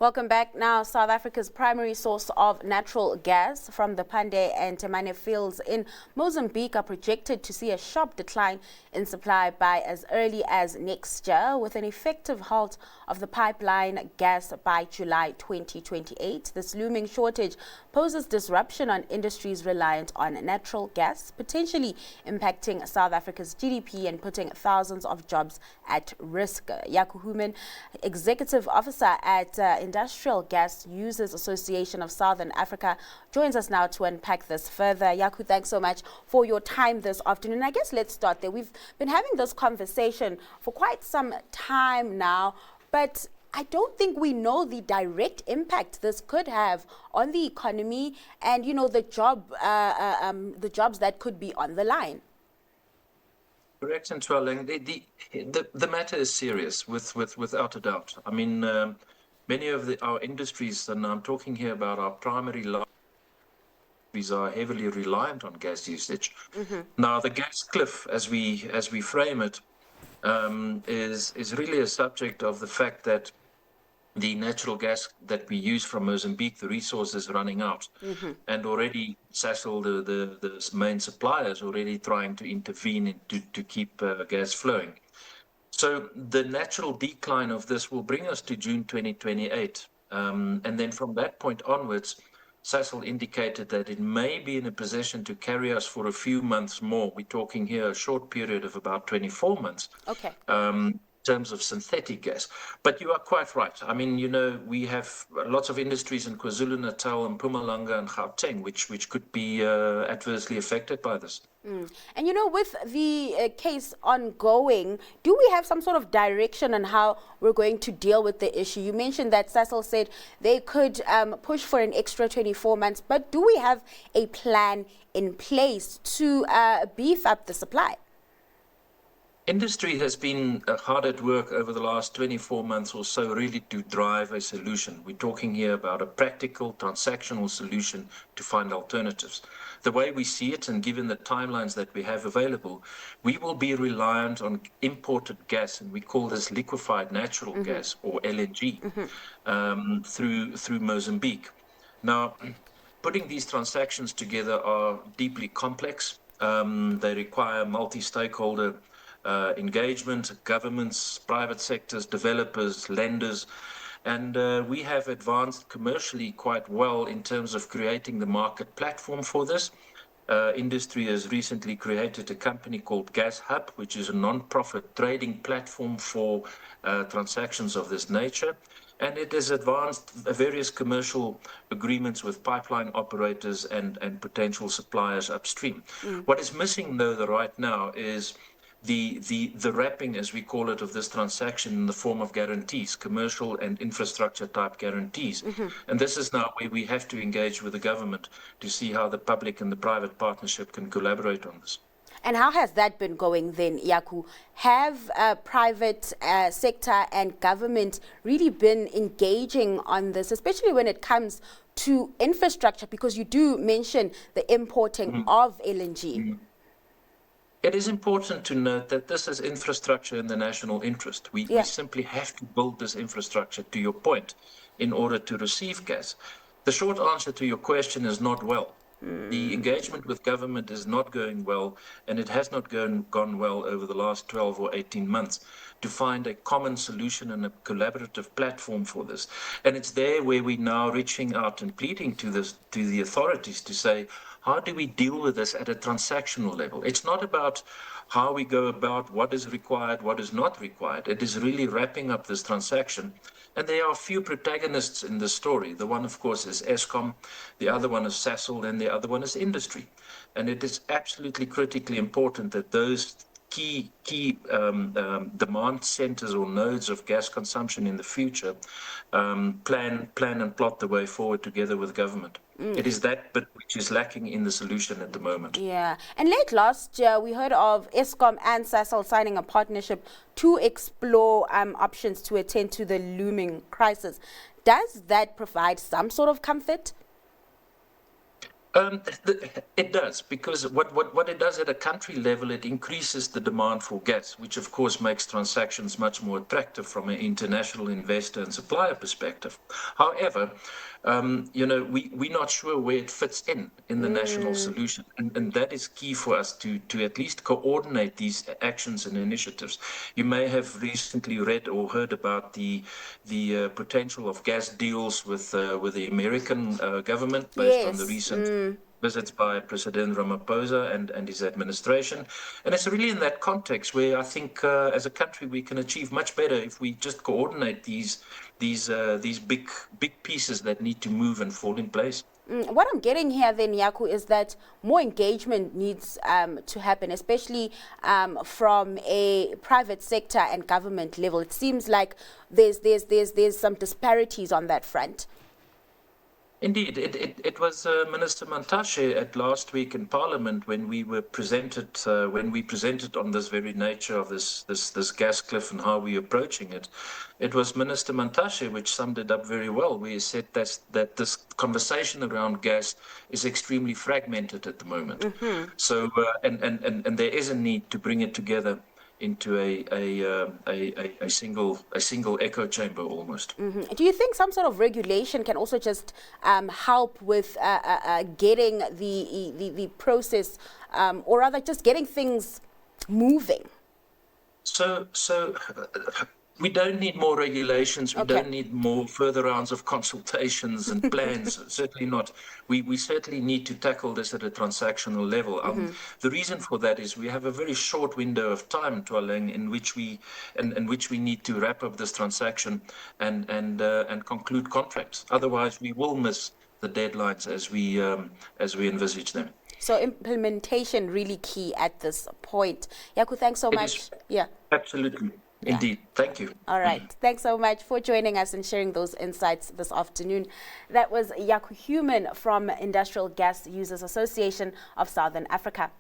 Welcome back. Now, South Africa's primary source of natural gas from the Pande and Temane fields in Mozambique are projected to see a sharp decline in supply by as early as next year, with an effective halt of the pipeline gas by July 2028. This looming shortage poses disruption on industries reliant on natural gas, potentially impacting South Africa's GDP and putting thousands of jobs at risk. Jacco Human, Executive Officer at Industrial Gas Users Association of Southern Africa, joins us now to unpack this further. Jacco, thanks so much for your time this afternoon. I guess let's start there. We've been having this conversation for quite some time now, but I don't think we know the direct impact this could have on the economy and, you know, the jobs that could be on the line. Correct, and the matter is serious, without a doubt. I mean, many of our industries, and I'm talking here about our primary industries, are heavily reliant on gas usage. Now, the gas cliff, as we frame it, is really a subject of the fact that the natural gas that we use from Mozambique, the resource is running out. And already Sasol, the main supplier, is already trying to intervene to keep gas flowing. So the natural decline of this will bring us to June 2028. And then from that point onwards, Sasol indicated that it may be in a position to carry us for a few months more. We're talking here a short period of about 24 months. Okay. In terms of synthetic gas. But you are quite right. I mean, you know, we have lots of industries in KwaZulu-Natal and Mpumalanga and Gauteng, which could be adversely affected by this. And, you know, with the case ongoing, do we have some sort of direction on how we're going to deal with the issue? You mentioned that Sasol said they could push for an extra 24 months, but do we have a plan in place to beef up the supply? Industry has been hard at work over the last 24 months or so, really to drive a solution. We're talking here about a practical, transactional solution to find alternatives. The way we see it, and given the timelines that we have available, we will be reliant on imported gas, and we call this liquefied natural gas, or LNG, through Mozambique. Now, putting these transactions together are deeply complex. They require multi-stakeholder engagement, governments, private sectors, developers, lenders, and we have advanced commercially quite well in terms of creating the market platform for this. Industry has recently created a company called Gas Hub, which is a non-profit trading platform for transactions of this nature. And it has advanced various commercial agreements with pipeline operators and potential suppliers upstream. What is missing, though, right now is the wrapping, as we call it, of this transaction in the form of guarantees, commercial and infrastructure type guarantees. And this is now where we have to engage with the government to see how the public and the private partnership can collaborate on this. And how has that been going then, Jacco? Have private sector and government really been engaging on this, especially when it comes to infrastructure, because you do mention the importing of LNG? It is important to note that this is infrastructure in the national interest. We simply have to build this infrastructure, to your point, in order to receive gas. The short answer to your question is not well. The engagement with government is not going well, and it has not gone well over the last 12 or 18 months to find a common solution and a collaborative platform for this. And it's there where we're now reaching out and pleading to the authorities to say, how do we deal with this at a transactional level? It's not about how we go about what is required, what is not required. It is really wrapping up this transaction. And there are a few protagonists in the story. The one, of course, is Eskom. The other one is Sasol, and the other one is industry. And it is absolutely critically important that those key demand centers or nodes of gas consumption in the future plan and plot the way forward together with government. It is that bit which is lacking in the solution at the moment. Yeah. And late last year, we heard of Eskom and Sasol signing a partnership to explore options to attend to the looming crisis. Does that provide some sort of comfort? It does, because what it does at a country level, it increases the demand for gas, which of course makes transactions much more attractive from an international investor and supplier perspective. However, we're not sure where it fits in the national solution. And that is key for us to at least coordinate these actions and initiatives. You may have recently read or heard about the potential of gas deals with the American government based on the Yes. recent visits by President Ramaphosa and his administration. And it's really in that context where I think as a country we can achieve much better if we just coordinate these big pieces that need to move and fall in place. What I'm getting here then, Jacco, is that more engagement needs to happen, especially from a private sector and government level. It seems like there's some disparities on that front. Indeed, it was Minister Mantashe at last week in Parliament when we presented on this very nature of this gas cliff and how we're approaching it. It was Minister Mantashe which summed it up very well. We said that this conversation around gas is extremely fragmented at the moment. So and there is a need to bring it together into a single echo chamber almost. Do you think some sort of regulation can also just help with getting the process, or rather just getting things moving? So we don't need more regulations. We don't need more further rounds of consultations and plans. Certainly not. We certainly need to tackle this at a transactional level. The reason for that is we have a very short window of time, Tualeng, in which we need to wrap up this transaction and conclude contracts. Otherwise, we will miss the deadlines as we envisage them. So implementation really key at this point. Jacco, thanks so much. Yeah. Absolutely. Indeed. Thank you. All right. Thanks so much for joining us and sharing those insights this afternoon. That was Jacco Human from Industrial Gas Users Association of Southern Africa.